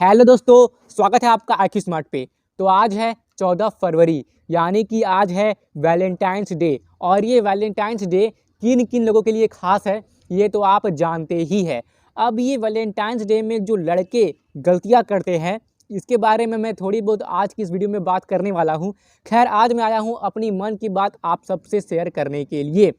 Hello दोस्तों, स्वागत है आपका IQ स्मार्ट पे। तो आज है 14 फरवरी, यानी कि आज है वैलेंटाइंस डे। और ये वैलेंटाइंस डे किन किन लोगों के लिए खास है ये तो आप जानते ही हैं। अब ये वैलेंटाइंस डे में जो लड़के गलतियां करते हैं इसके बारे में मैं थोड़ी बहुत आज की इस वीडियो में बात करने वाला हूं। खैर, आज मैं आया हूं अपनी मन की बात आप सबसे शेयर करने के लिए।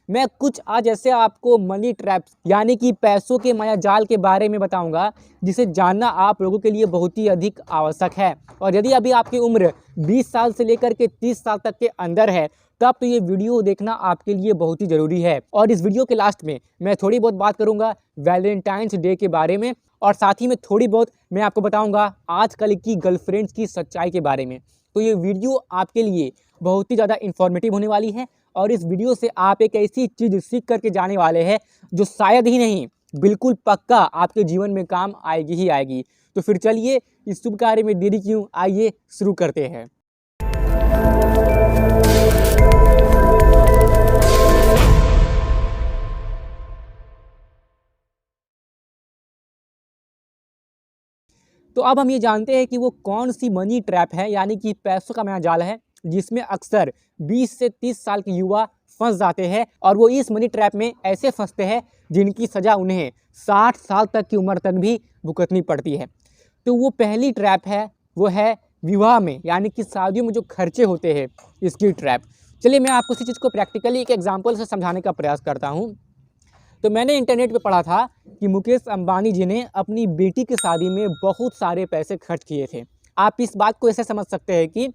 मैं कुछ आज ऐसे आपको मनी ट्रैप्स यानी कि पैसों के माया जाल के बारे में बताऊंगा जिसे जानना आप लोगों के लिए बहुत ही अधिक आवश्यक है। और यदि अभी आपकी उम्र 20 साल से लेकर के 30 साल तक के अंदर है तब तो ये वीडियो देखना आपके लिए बहुत ही ज़रूरी है। और इस वीडियो के लास्ट में मैं थोड़ी बहुत बात करूंगा वैलेंटाइंस डे के बारे में, और साथ ही में थोड़ी बहुत मैं आपको बताऊंगा आजकल की गर्लफ्रेंड्स की सच्चाई के बारे में। तो ये वीडियो आपके लिए बहुत ही ज़्यादा इन्फॉर्मेटिव होने वाली है और इस वीडियो से आप एक ऐसी चीज़ सीख करके जाने वाले हैं जो शायद ही नहीं बिल्कुल पक्का आपके जीवन में काम आएगी ही आएगी। तो फिर चलिए इस शुभ कार्य में देरी क्यों, आइए शुरू करते हैं। तो अब हम ये जानते हैं कि वो कौन सी मनी ट्रैप है यानी कि पैसों का मायाजाल है जिसमें अक्सर 20 से 30 साल के युवा फंस जाते हैं। और वो इस मनी ट्रैप में ऐसे फंसते हैं जिनकी सज़ा उन्हें 60 साल तक की उम्र तक भी भुगतनी पड़ती है। तो वो पहली ट्रैप है, वो है विवाह में यानी कि शादियों में जो खर्चे होते हैं इसकी ट्रैप। चलिए मैं आपको इसी चीज़ को प्रैक्टिकली एक एग्जाम्पल से समझाने का प्रयास करता हूँ। तो मैंने इंटरनेट पे पढ़ा था कि मुकेश अंबानी जी ने अपनी बेटी की शादी में बहुत सारे पैसे खर्च किए थे। आप इस बात को ऐसे समझ सकते हैं कि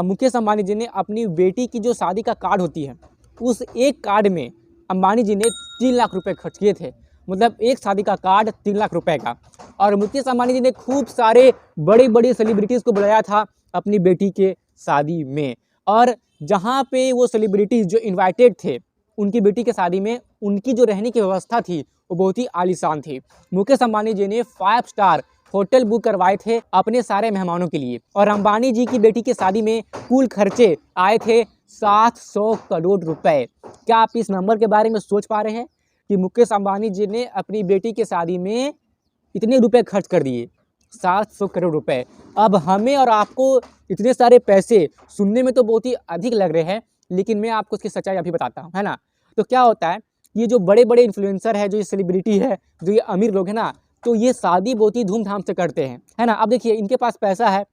मुकेश अंबानी जी ने अपनी बेटी की जो शादी का कार्ड होती है उस एक कार्ड में अंबानी जी ने 3 लाख रुपए खर्च किए थे। मतलब एक शादी का कार्ड 3 लाख रुपए का। और मुकेश अंबानी जी ने खूब सारे बड़े बड़े सेलिब्रिटीज़ को बुलाया था अपनी बेटी के शादी में। और जहाँ पे वो सेलिब्रिटीज़ जो इन्वाइटेड थे उनकी बेटी के शादी में उनकी जो रहने की व्यवस्था थी वो बहुत ही आलीशान थी। मुकेश अंबानी जी ने 5 स्टार होटल बुक करवाए थे अपने सारे मेहमानों के लिए। और अंबानी जी की बेटी की शादी में कुल खर्चे आए थे 700 करोड़ रुपए। क्या आप इस नंबर के बारे में सोच पा रहे हैं कि मुकेश अंबानी जी ने अपनी बेटी की शादी में इतने रुपए खर्च कर दिए, 700 करोड़ रुपए। अब हमें और आपको इतने सारे पैसे सुनने में तो बहुत ही अधिक लग रहे हैं, लेकिन मैं आपको उसकी सच्चाई अभी बताता हूँ, है ना। तो क्या होता है, ये जो बड़े बड़े इन्फ्लुएंसर है, जो ये सेलिब्रिटी है, जो ये अमीर लोग हैं ना, तो ये शादी बहुत ही धूमधाम से करते हैं, है ना। अब देखिए इनके पास पैसा है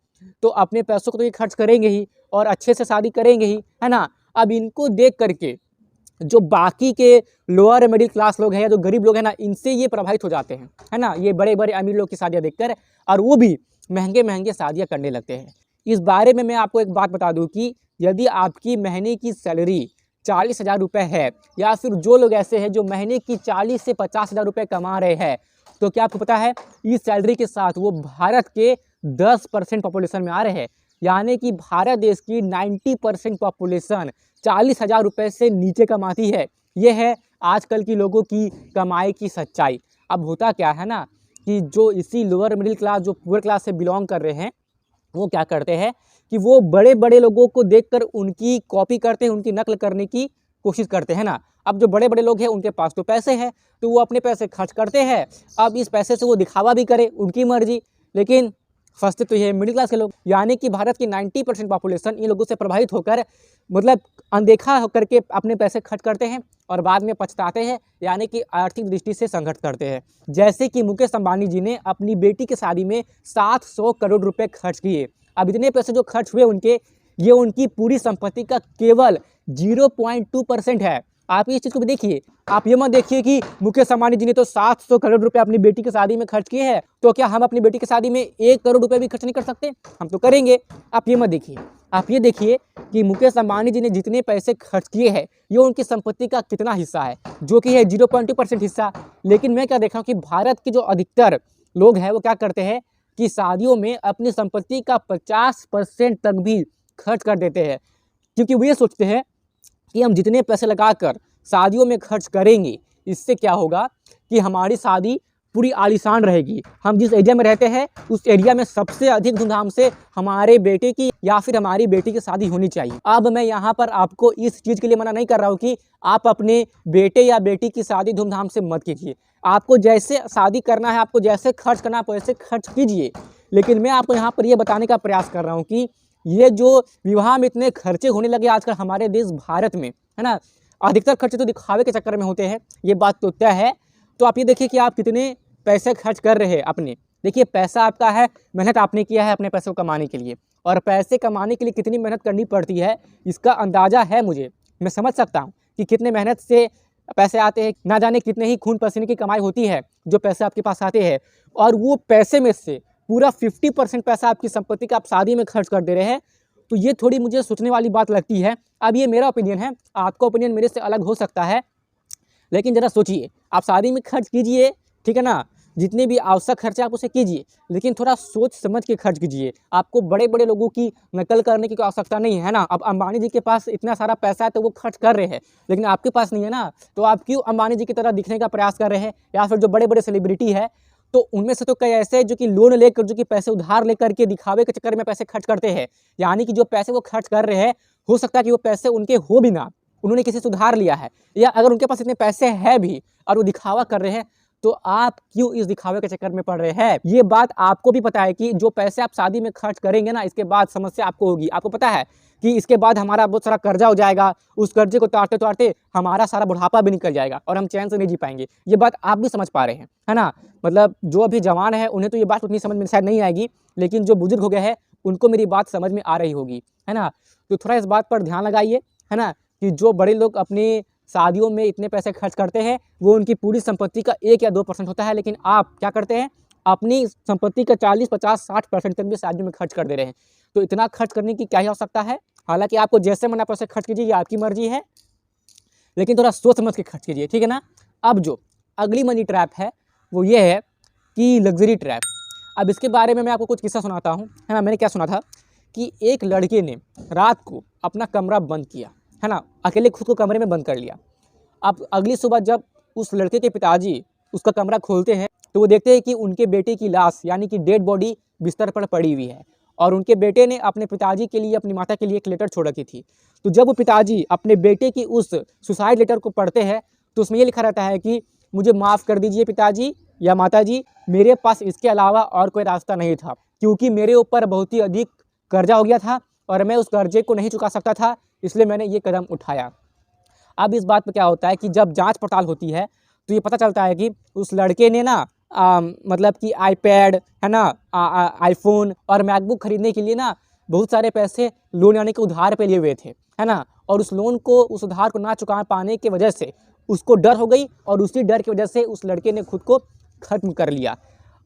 तो अपने पैसों को तो ये खर्च करेंगे ही और अच्छे से शादी करेंगे ही, है ना। अब इनको देख करके जो बाकी के लोअर मिडिल क्लास लोग हैं या जो गरीब लोग हैं ना, इनसे ये प्रभावित हो जाते हैं, है ना। ये बड़े बड़े अमीर लोग की शादियाँ देखकर, और वो भी महंगे महंगे शादियाँ करने लगते हैं। इस बारे में मैं आपको एक बात बता दूं कि यदि आपकी महीने की सैलरी 40,000 रुपये है, या फिर जो लोग ऐसे हैं जो महीने की 40 से 50,000 रुपये कमा रहे हैं, तो क्या आपको पता है इस सैलरी के साथ वो भारत के 10% पॉपुलेशन में आ रहे हैं। यानी कि भारत देश की 90% पॉपुलेशन 40,000 रुपये से नीचे कमाती है। ये है आजकल की लोगों की कमाई की सच्चाई। अब होता क्या है ना कि जो इसी लोअर मिडिल क्लास, जो पुअर क्लास से बिलोंग कर रहे हैं, वो क्या करते हैं कि वो बड़े बड़े लोगों को देखकर उनकी कॉपी करते हैं, उनकी नकल करने की कोशिश करते हैं ना। अब जो बड़े बड़े लोग हैं उनके पास तो पैसे हैं तो वो अपने पैसे खर्च करते हैं। अब इस पैसे से वो दिखावा भी करे, उनकी मर्जी, लेकिन फंसते तो ये मिडिल क्लास के लोग। यानी कि भारत की 90% पॉपुलेशन इन लोगों से प्रभावित होकर, मतलब अनदेखा होकर के अपने पैसे खर्च करते हैं और बाद में पछताते हैं, यानी कि आर्थिक दृष्टि से संघर्ष करते हैं। जैसे कि मुकेश अंबानी जी ने अपनी बेटी की शादी में 700 करोड़ रुपए खर्च किए। अब इतने पैसे जो खर्च हुए उनके, ये उनकी पूरी संपत्ति का केवल 0.2% है। आप इस चीज़ को भी देखिए। आप ये मत देखिए कि मुकेश अंबानी जी ने तो 700 करोड़ रुपए अपनी बेटी की शादी में खर्च किए हैं, तो क्या हम अपनी बेटी की शादी में 1 करोड़ रुपए भी खर्च नहीं कर सकते? हम तो करेंगे। आप ये मत देखिए, आप ये देखिए कि मुकेश अंबानी जी ने जितने पैसे खर्च किए हैं ये उनकी संपत्ति का कितना हिस्सा है, जो कि है 0.2% हिस्सा। लेकिन मैं क्या देख रहा हूँ कि भारत के जो अधिकतर लोग हैं वो क्या करते हैं कि शादियों में अपनी संपत्ति का 50% तक भी खर्च कर देते हैं, क्योंकि वो ये सोचते हैं कि हम जितने पैसे लगाकर शादियों में खर्च करेंगे इससे क्या होगा कि हमारी शादी पूरी आलीशान रहेगी। हम जिस एरिया में रहते हैं उस एरिया में सबसे अधिक धूमधाम से हमारे बेटे की या फिर हमारी बेटी की शादी होनी चाहिए। अब मैं यहाँ पर आपको इस चीज़ के लिए मना नहीं कर रहा हूँ कि आप अपने बेटे या बेटी की शादी धूमधाम से मत कीजिए। आपको जैसे शादी करना है, आपको जैसे खर्च करना है, आप वैसे खर्च कीजिए। लेकिन मैं आपको यहाँ पर ये बताने का प्रयास कर रहा हूँ कि ये जो विवाह में इतने खर्चे होने लगे आजकल हमारे देश भारत में, है ना, अधिकतर खर्चे तो दिखावे के चक्कर में होते हैं, ये बात तो तय है। तो आप ये देखिए कि आप कितने पैसे खर्च कर रहे हैं अपने। देखिए पैसा आपका है, मेहनत आपने किया है अपने पैसे को कमाने के लिए, और पैसे कमाने के लिए कितनी मेहनत करनी पड़ती है इसका अंदाज़ा है मुझे। मैं समझ सकता हूँ कि कितने मेहनत से पैसे आते हैं, ना जाने कितने ही खून पसीने की कमाई होती है जो पैसे आपके पास आते हैं, और वो पैसे में से पूरा 50% पैसा आपकी संपत्ति का आप शादी में खर्च कर दे रहे हैं। तो ये थोड़ी मुझे सोचने वाली बात लगती है। अब ये मेरा ओपिनियन है, आपका ओपिनियन मेरे से अलग हो सकता है, लेकिन ज़रा सोचिए, आप शादी में खर्च कीजिए, ठीक है ना, जितने भी आवश्यक खर्चे आप उसे कीजिए, लेकिन थोड़ा सोच समझ के खर्च कीजिए। आपको बड़े बड़े लोगों की नकल करने की कोई आवश्यकता नहीं है ना। अब अंबानी जी के पास इतना सारा पैसा है तो वो खर्च कर रहे हैं, लेकिन आपके पास नहीं है ना, तो आप क्यों अंबानी जी की तरह दिखने का प्रयास कर रहे हैं? या फिर जो बड़े बड़े सेलिब्रिटी है, तो उनमें से तो कई ऐसे जो कि लोन लेकर, जो कि पैसे उधार लेकर के दिखावे के चक्कर में पैसे खर्च करते हैं। यानी कि जो पैसे वो खर्च कर रहे हैं, हो सकता है कि वो पैसे उनके हो भी ना, उन्होंने किसी से उधार लिया है, या अगर उनके पास इतने पैसे हैं भी और वो दिखावा कर रहे हैं, तो आप क्यों इस दिखावे के चक्कर में पड़ रहे हैं? ये बात आपको भी पता है कि जो पैसे आप शादी में खर्च करेंगे ना, इसके बाद समस्या आपको होगी। आपको पता है कि इसके बाद हमारा बहुत सारा कर्जा हो जाएगा, उस कर्जे को तारते तारते हमारा सारा बुढ़ापा भी निकल जाएगा और हम चैन से नहीं जी पाएंगे। ये बात आप भी समझ पा रहे हैं, है ना। मतलब जो अभी जवान है उन्हें तो ये बात उतनी समझ में शायद नहीं आएगी, लेकिन जो बुजुर्ग हो गए हैं उनको मेरी बात समझ में आ रही होगी, है ना। तो थोड़ा इस बात पर ध्यान लगाइए, है ना, कि जो बड़े लोग अपनी शादियों में इतने पैसे खर्च करते हैं वो उनकी पूरी संपत्ति का 1 या 2% होता है, लेकिन आप क्या करते हैं, अपनी संपत्ति का 40, 50, 60% तक भी शादियों में खर्च कर दे रहे हैं। तो इतना खर्च करने की क्या ही आवश्यकता है? हालांकि आपको जैसे मन आप पैसे खर्च कीजिए, ये आपकी मर्जी है, लेकिन थोड़ा सोच समझ के खर्च कीजिए, ठीक है ना। अब जो अगली मनी ट्रैप है वो ये है कि लग्जरी ट्रैप। अब इसके बारे में मैं आपको कुछ किस्सा सुनाता हूँ, है ना। मैंने क्या सुना था कि एक लड़के ने रात को अपना कमरा बंद किया, है ना, अकेले खुद को कमरे में बंद कर लिया। अब अगली सुबह जब उस लड़के के पिताजी उसका कमरा खोलते हैं तो वो देखते हैं कि उनके बेटे की लाश यानी कि डेड बॉडी बिस्तर पर पड़ी हुई है, और उनके बेटे ने अपने पिताजी के लिए, अपनी माता के लिए एक लेटर छोड़ रखी थी। तो जब वो पिताजी अपने बेटे की उस सुसाइड लेटर को पढ़ते हैं तो उसमें ये लिखा रहता है कि मुझे माफ़ कर दीजिए पिताजी या माताजी, मेरे पास इसके अलावा और कोई रास्ता नहीं था, क्योंकि मेरे ऊपर बहुत ही अधिक कर्जा हो गया था और मैं उस कर्जे को नहीं चुका सकता था, इसलिए मैंने ये कदम उठाया। अब इस बात पे क्या होता है कि जब जांच पड़ताल होती है तो ये पता चलता है कि उस लड़के ने ना मतलब कि आईपैड, है ना, आईफोन और मैकबुक खरीदने के लिए ना बहुत सारे पैसे लोन यानी कि उधार पे लिए हुए थे, है ना। और उस लोन को, उस उधार को ना चुका पाने की वजह से उसको डर हो गई, और उसी डर की वजह से उस लड़के ने खुद को ख़त्म कर लिया।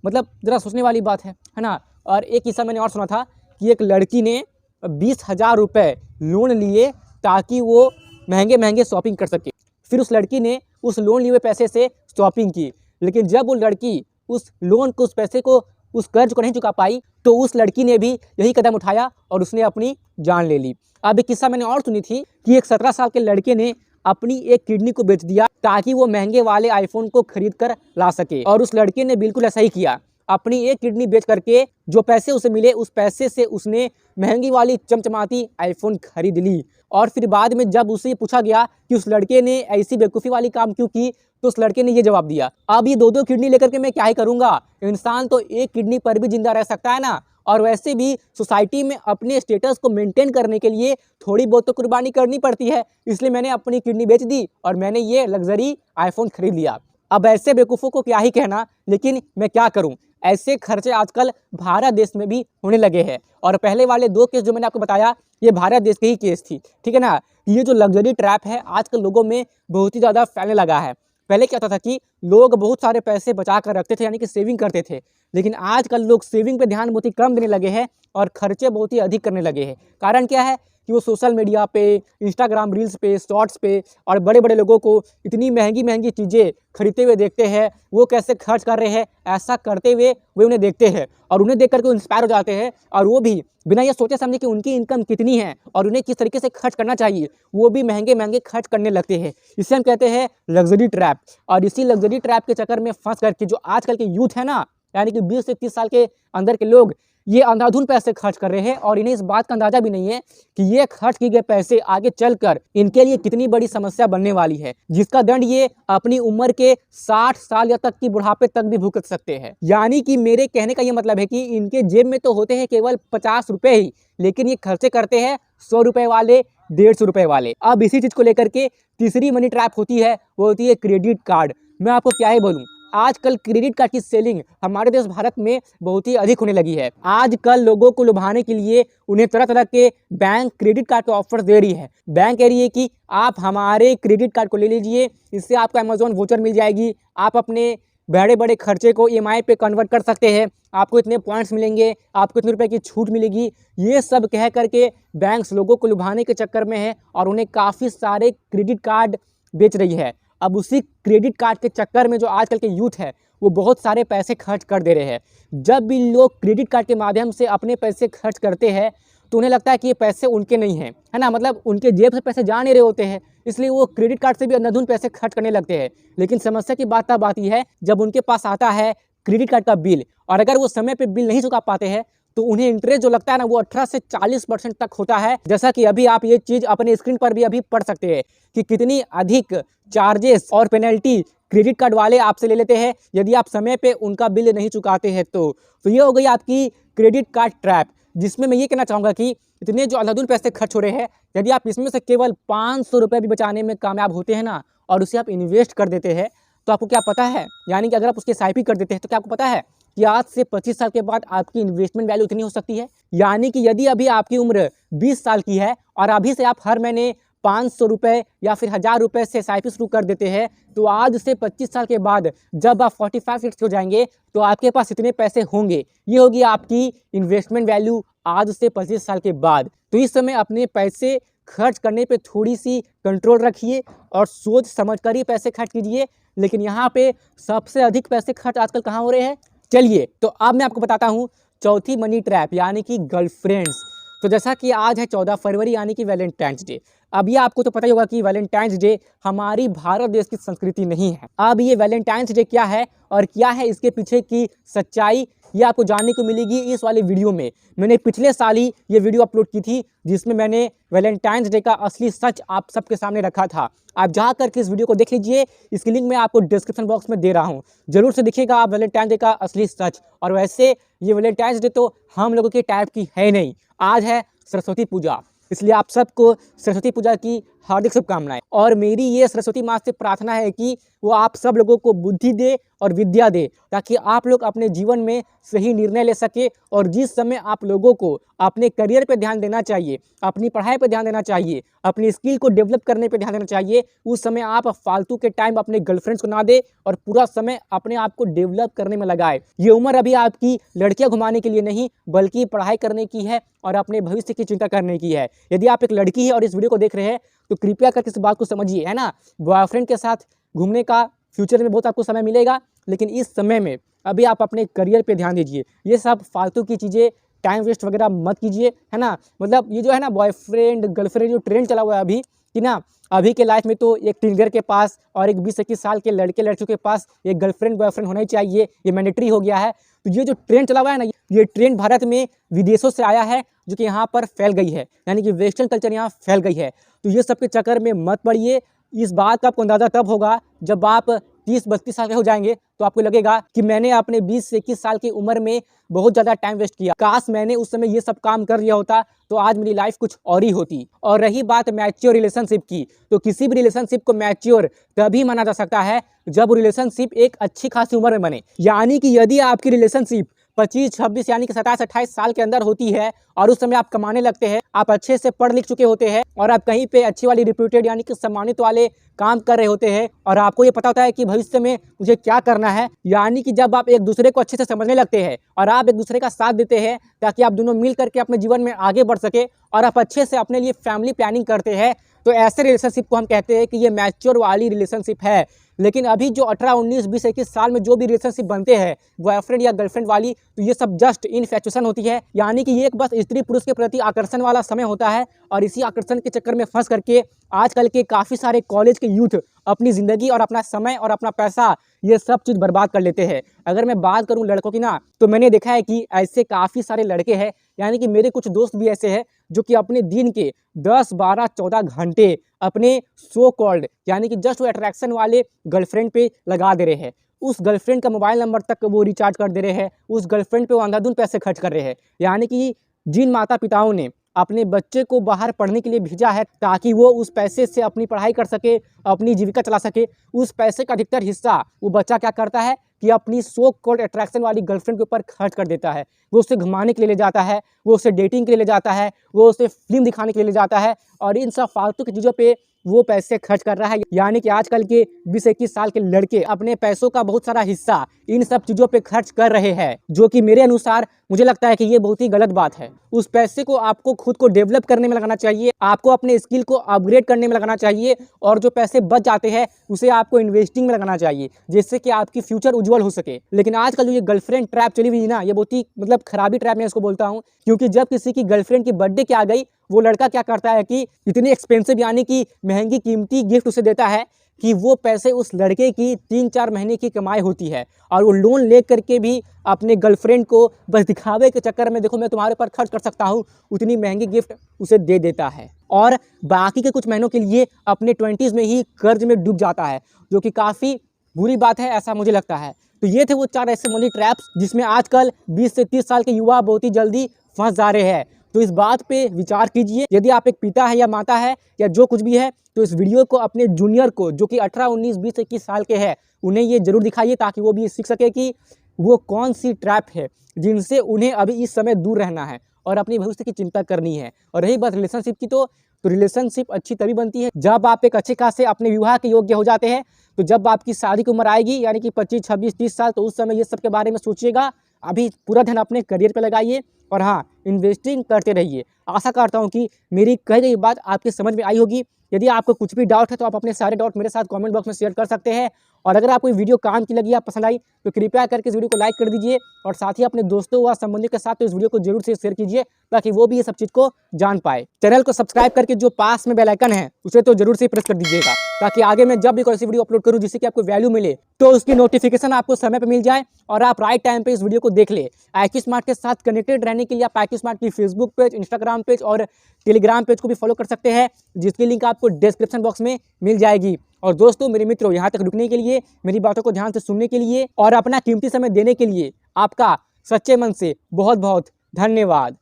मतलब ज़रा सोचने वाली बात है ना। और एक किस्सा मैंने और सुना था कि एक लड़की ने 20,000 रुपये लोन लिए ताकि वो महंगे महंगे शॉपिंग कर सके। फिर उस लड़की ने उस लोन लिए हुए पैसे से शॉपिंग की, लेकिन जब वो लड़की उस लोन को, उस पैसे को, उस कर्ज को नहीं चुका पाई तो उस लड़की ने भी यही कदम उठाया और उसने अपनी जान ले ली। अब एक किस्सा मैंने और सुनी थी कि एक 17 साल के लड़के ने अपनी एक किडनी को बेच दिया ताकि वो महंगे वाले आईफोन को खरीद कर ला सके, और उस लड़के ने बिल्कुल ऐसा ही किया। अपनी एक किडनी बेच करके जो पैसे उसे मिले उस पैसे से उसने महंगी वाली चमचमाती आईफोन खरीद ली। और फिर बाद में जब उससे पूछा गया कि उस लड़के ने ऐसी बेवकूफ़ी वाली काम क्यों की, तो उस लड़के ने ये जवाब दिया, अब ये 2-2 किडनी लेकर के मैं क्या ही करूँगा, इंसान तो एक किडनी पर भी जिंदा रह सकता है ना। और वैसे भी सोसाइटी में अपने स्टेटस को मेंटेन करने के लिए थोड़ी बहुत तो कुर्बानी करनी पड़ती है, इसलिए मैंने अपनी किडनी बेच दी और मैंने ये लग्जरी आईफोन खरीद लिया। अब ऐसे बेवकूफ़ों को क्या ही कहना, लेकिन मैं क्या करूं, ऐसे खर्चे आजकल भारत देश में भी होने लगे हैं। और पहले वाले 2 केस जो मैंने आपको बताया ये भारत देश के ही केस थी, ठीक है ना। ये जो लग्जरी ट्रैप है आजकल लोगों में बहुत ही ज़्यादा फैलने लगा है। पहले क्या होता था कि लोग बहुत सारे पैसे बचा कर रखते थे यानी कि सेविंग करते थे, लेकिन आजकल लोग सेविंग पे ध्यान बहुत ही कम देने लगे हैं और खर्चे बहुत ही अधिक करने लगे हैं। कारण क्या है कि वो सोशल मीडिया पे, इंस्टाग्राम रील्स पे, शॉर्ट्स पे और बड़े बड़े लोगों को इतनी महंगी महंगी चीज़ें खरीदते हुए देखते हैं, वो कैसे खर्च कर रहे हैं, ऐसा करते हुए वे उन्हें देखते हैं और उन्हें देख करके इंस्पायर हो जाते हैं और वो भी बिना ये सोचे समझे कि उनकी इनकम कितनी है और उन्हें किस तरीके से खर्च करना चाहिए, वो भी महंगे महंगे खर्च करने लगते हैं। इसे हम कहते हैं लग्जरी ट्रैप। और इसी लग्जरी ट्रैप के चक्कर में फंस करके जो आजकल के यूथ है ना, यानी कि 20 से 30 साल के अंदर के लोग ये अंधाधुन पैसे खर्च कर रहे हैं और इन्हें इस बात का अंदाजा भी नहीं है कि ये खर्च किए गए पैसे आगे चलकर इनके लिए कितनी बड़ी समस्या बनने वाली है, जिसका दंड ये अपनी उम्र के 60 साल या तक की बुढ़ापे तक भी भुगत सकते हैं। यानी कि मेरे कहने का ये मतलब है कि इनके जेब में तो होते हैं केवल 50 रुपए ही, लेकिन ये खर्चे करते हैं 100 रुपए वाले, 150 रुपए वाले। अब इसी चीज को लेकर के तीसरी मनी ट्रैप होती है, वो होती है क्रेडिट कार्ड। मैं आपको क्या ही बोलूं, आजकल क्रेडिट कार्ड की सेलिंग हमारे देश भारत में बहुत ही अधिक होने लगी है। आजकल लोगों को लुभाने के लिए उन्हें तरह तरह के बैंक क्रेडिट कार्ड के ऑफर दे रही है। बैंक कह रही है कि आप हमारे क्रेडिट कार्ड को ले लीजिए, इससे आपको अमेजोन वोचर मिल जाएगी, आप अपने बड़े बड़े खर्चे को EMI पे कन्वर्ट कर सकते हैं, आपको इतने पॉइंट्स मिलेंगे, आपको इतने रुपए की छूट मिलेगी। ये सब कह करके बैंक्स लोगों को लुभाने के चक्कर में है और उन्हें काफ़ी सारे क्रेडिट कार्ड बेच रही है। अब उसी क्रेडिट कार्ड के चक्कर में जो आजकल के यूथ है वो बहुत सारे पैसे खर्च कर दे रहे हैं। जब भी लोग क्रेडिट कार्ड के माध्यम से अपने पैसे खर्च करते हैं तो उन्हें लगता है कि ये पैसे उनके नहीं हैं, है ना, मतलब उनके जेब से पैसे जा नहीं रहे होते हैं, इसलिए वो क्रेडिट कार्ड से भी अंधाधुन पैसे खर्च करने लगते हैं। लेकिन समस्या की बात तब आती है जब उनके पास आता है क्रेडिट कार्ड का बिल और अगर वो समय पे बिल नहीं चुका पाते हैं तो उन्हें इंटरेस्ट जो लगता है ना वो 18 से 40% तक होता है। जैसा कि अभी आप ये चीज़ अपने स्क्रीन पर भी अभी पढ़ सकते हैं कि कितनी अधिक चार्जेस और पेनल्टी क्रेडिट कार्ड वाले आपसे ले लेते हैं यदि आप समय पे उनका बिल नहीं चुकाते हैं। तो ये हो गई आपकी क्रेडिट कार्ड ट्रैप, जिसमें मैं ये कहना चाहूँगा कि इतने जो अंधाधुन पैसे खर्च हो रहे हैं, यदि आप इसमें से केवल 500 रुपये भी बचाने में कामयाब होते हैं ना और उसे आप इन्वेस्ट कर देते हैं तो आपको क्या पता है, यानी कि अगर आप उसके SIP कर देते हैं तो क्या आपको पता है कि आज से 25 साल के बाद आपकी इन्वेस्टमेंट वैल्यू इतनी हो सकती है। यानी कि यदि अभी आपकी उम्र 20 साल की है और अभी से आप हर महीने 500 रुपये या फिर 1000 रुपये से SIP शुरू कर देते हैं तो आज से 25 साल के बाद जब आप 45 ईयर्स हो जाएंगे तो आपके पास इतने पैसे होंगे। ये होगी आपकी इन्वेस्टमेंट वैल्यू आज से 25 साल के बाद। तो इस समय अपने पैसे खर्च करने पे थोड़ी सी कंट्रोल रखिए और सोच समझ कर ही पैसे खर्च कीजिए। लेकिन यहाँ पे सबसे अधिक पैसे खर्च आजकल कहाँ हो रहे हैं, चलिए तो अब मैं आपको बताता हूँ चौथी मनी ट्रैप यानी कि गर्लफ्रेंड्स। तो जैसा कि आज है 14 फरवरी यानी कि वैलेंटाइंस डे। अब ये आपको तो पता ही होगा कि वैलेंटाइंस डे हमारी भारत देश की संस्कृति नहीं है। अब ये वैलेंटाइंस डे क्या है और क्या है इसके पीछे की सच्चाई, ये आपको जानने को मिलेगी इस वाले वीडियो में। मैंने पिछले साल ही ये वीडियो अपलोड की थी जिसमें मैंने वैलेंटाइंस डे का असली सच आप सबके सामने रखा था। आप जा करके इस वीडियो को देख लीजिए, इसकी लिंक मैं आपको डिस्क्रिप्शन बॉक्स में दे रहा हूँ, जरूर से देखिएगा आप वैलेंटाइंस डे का असली सच। और वैसे ये वैलेंटाइंस डे तो हम लोगों के टाइप की है नहीं, आज है सरस्वती पूजा, इसलिए आप सबको सरस्वती पूजा की हार्दिक शुभकामनाएं। और मेरी ये सरस्वती माँ से प्रार्थना है कि वो आप सब लोगों को बुद्धि दे और विद्या दे ताकि आप लोग अपने जीवन में सही निर्णय ले सके। और जिस समय आप लोगों को अपने करियर पे ध्यान देना चाहिए, अपनी पढ़ाई पे ध्यान देना चाहिए, अपनी स्किल को डेवलप करने पे ध्यान देना चाहिए, उस समय आप फालतू के टाइम अपने गर्लफ्रेंड्स को ना दे और पूरा समय अपने आप को डेवलप करने में लगाए। ये उम्र अभी आपकी लड़कियां घुमाने के लिए नहीं बल्कि पढ़ाई करने की है और अपने भविष्य की चिंता करने की है। यदि आप एक लड़की है और इस वीडियो को देख रहे हैं तो कृपया करके इस बात को समझिए, है ना, बॉयफ्रेंड के साथ घूमने का फ्यूचर में बहुत आपको समय मिलेगा, लेकिन इस समय में अभी आप अपने करियर पे ध्यान दीजिए। ये सब फालतू की चीज़ें टाइम वेस्ट वगैरह मत कीजिए, है ना। मतलब ये जो है ना बॉयफ्रेंड गर्लफ्रेंड जो ट्रेंड चला हुआ है अभी कि ना, अभी के लाइफ में तो एक टीनेजर के पास और एक 20-21 साल के लड़के लड़कियों के पास एक गर्लफ्रेंड बॉयफ्रेंड होना ही चाहिए, ये मैंडेटरी हो गया है। तो ये जो ट्रेंड चला हुआ है ना, ये ट्रेंड भारत में विदेशों से आया है जो कि यहाँ पर फैल गई है, यानी कि वेस्टर्न कल्चर यहाँ फैल गई है। तो ये सब के चक्कर में मत पड़िए। इस बात का आपको अंदाज़ा तब होगा जब आप 30-32 साल के हो जाएंगे तो आपको लगेगा कि मैंने अपने 20 से 21 साल की उम्र में बहुत ज़्यादा टाइम वेस्ट किया, काश मैंने उस समय ये सब काम कर लिया होता तो आज मेरी लाइफ कुछ और ही होती। और रही बात मैच्योर रिलेशनशिप की, तो किसी भी रिलेशनशिप को मैच्योर तभी माना जा सकता है जब रिलेशनशिप एक अच्छी खासी उम्र में बने। यानी कि यदि आपकी रिलेशनशिप 25, 26 यानी कि 27, 28 साल के अंदर होती है और उस समय आप कमाने लगते हैं, आप अच्छे से पढ़ लिख चुके होते हैं और आप कहीं पे अच्छी वाली रिप्यूटेड यानी कि सम्मानित वाले काम कर रहे होते हैं और आपको ये पता होता है कि भविष्य में मुझे क्या करना है। यानी कि जब आप एक दूसरे को अच्छे से समझने लगते हैं और आप एक दूसरे का साथ देते हैं ताकि आप दोनों मिल करके अपने जीवन में आगे बढ़ सके और आप अच्छे से अपने लिए फैमिली प्लानिंग करते हैं, तो ऐसे रिलेशनशिप को हम कहते हैं कि ये मैच्योर वाली रिलेशनशिप है। लेकिन अभी जो 18, 19, 20, 21 साल में जो भी रिलेशनशिप बनते हैं बॉयफ्रेंड या गर्लफ्रेंड वाली, तो ये सब जस्ट इनफैक्चुएशन होती है। यानी कि ये एक बस स्त्री पुरुष के प्रति आकर्षण वाला समय होता है और इसी आकर्षण के चक्कर में फंस करके आजकल के काफ़ी सारे कॉलेज के यूथ अपनी ज़िंदगी और अपना समय और अपना पैसा ये सब चीज़ बर्बाद कर लेते हैं। अगर मैं बात करूं लड़कों की ना, तो मैंने देखा है कि ऐसे काफ़ी सारे लड़के हैं, यानी कि मेरे कुछ दोस्त भी ऐसे हैं जो कि अपने दिन के 10, 12, 14 घंटे अपने सो कॉल्ड यानी कि जस्ट वो अट्रैक्शन वाले गर्लफ्रेंड पे लगा दे रहे हैं। उस गर्लफ्रेंड का मोबाइल नंबर तक वो रिचार्ज कर दे रहे हैं, उस गर्लफ्रेंड पे वो अंधाधुंध पैसे खर्च कर रहे हैं। यानी कि जिन माता पिताओं ने अपने बच्चे को बाहर पढ़ने के लिए भेजा है ताकि वो उस पैसे से अपनी पढ़ाई कर सके, अपनी जीविका चला सके, उस पैसे का अधिकतर हिस्सा वो बच्चा क्या करता है कि अपनी सो कॉल्ड अट्रैक्शन वाली गर्लफ्रेंड के ऊपर खर्च कर देता है। वो उसे घुमाने के लिए ले जाता है, वो उसे डेटिंग के लिए ले जाता है, वो उसे फिल्म दिखाने के लिए ले जाता है और इन सब फालतू की चीज़ों पे वो पैसे खर्च कर रहा है। यानी कि आजकल के 20-21 साल के लड़के अपने पैसों का बहुत सारा हिस्सा इन सब चीज़ों पे खर्च कर रहे हैं, जो कि मेरे अनुसार मुझे लगता है कि ये बहुत ही गलत बात है। उस पैसे को आपको खुद को डेवलप करने में लगाना चाहिए, आपको अपने स्किल को अपग्रेड करने में लगाना चाहिए और जो पैसे बच जाते हैं उसे आपको इन्वेस्टिंग में लगाना चाहिए, जिससे कि आपकी फ्यूचर उज्जवल हो सके। लेकिन आजकल जो ये गर्लफ्रेंड ट्रैप चली हुई है ना, ये बहुत ही मतलब खराबी ट्रैप मैं इसको बोलता हूँ, क्योंकि जब किसी की गर्लफ्रेंड की बर्थडे क्या आ गई, वो लड़का क्या करता है कि इतनी एक्सपेंसिव यानी कि महंगी कीमती गिफ्ट उसे देता है कि वो पैसे उस लड़के की 3-4 महीने की कमाई होती है और वो लोन ले करके भी अपने गर्लफ्रेंड को बस दिखावे के चक्कर में देखो मैं तुम्हारे ऊपर खर्च कर सकता हूँ, उतनी महंगी गिफ्ट उसे दे देता है और बाकी के कुछ महीनों के लिए अपने 20s में ही कर्ज में डूब जाता है, जो कि काफ़ी बुरी बात है, ऐसा मुझे लगता है। तो ये थे वो 4 ऐसे मनी ट्रैप्स जिसमें आजकल 20 से 30 साल के युवा बहुत ही जल्दी फंस जा रहे हैं। तो इस बात पे विचार कीजिए। यदि आप एक पिता है या माता है या जो कुछ भी है, तो इस वीडियो को अपने जूनियर को जो कि 18, 19, 20, 21 साल के हैं उन्हें ये जरूर दिखाइए ताकि वो भी सीख सके कि वो कौन सी ट्रैप है जिनसे उन्हें अभी इस समय दूर रहना है और अपने भविष्य की चिंता करनी है। और रही बात रिलेशनशिप की, तो रिलेशनशिप अच्छी तभी बनती है जब आप एक अच्छे खासे अपने विवाह के योग्य हो जाते हैं। तो जब आपकी शादी की उम्र आएगी यानी कि 25, 26, 30 साल, तो उस समय ये सब के बारे में सोचिएगा। अभी पूरा ध्यान अपने करियर पे लगाइए और हाँ, इन्वेस्टिंग करते रहिए। आशा करता हूँ कि मेरी कही गई बात आपके समझ में आई होगी। यदि आपको कुछ भी डाउट है तो आप अपने सारे डाउट मेरे साथ कमेंट बॉक्स में शेयर कर सकते हैं और अगर आपको वीडियो काम की लगी, आप पसंद आई, तो कृपया करके इस वीडियो को लाइक कर दीजिए और साथ ही अपने दोस्तों व संबंधियों के साथ तो इस वीडियो को जरूर से शेयर कीजिए ताकि वो भी ये सब चीज़ को जान पाए। चैनल को सब्सक्राइब करके जो पास में बेल आइकन है उसे तो जरूर से प्रेस कर दीजिएगा ताकि आगे मैं जब भी कोई सी वीडियो अपलोड करूँ जिससे कि आपको वैल्यू मिले तो उसकी नोटिफिकेशन आपको समय पर मिल जाए और आप राइट टाइम पे इस वीडियो को देख ले। IQ स्मार्ट के साथ कनेक्टेड रहने के लिए आप IQ स्मार्ट की फेसबुक पेज, इंस्टाग्राम पेज और टेलीग्राम पेज को भी फॉलो कर सकते हैं, जिसकी लिंक आपको डिस्क्रिप्शन बॉक्स में मिल जाएगी। और दोस्तों, मेरे मित्रों, यहाँ तक रुकने के लिए, मेरी बातों को ध्यान से सुनने के लिए और अपना कीमती समय देने के लिए आपका सच्चे मन से बहुत बहुत धन्यवाद।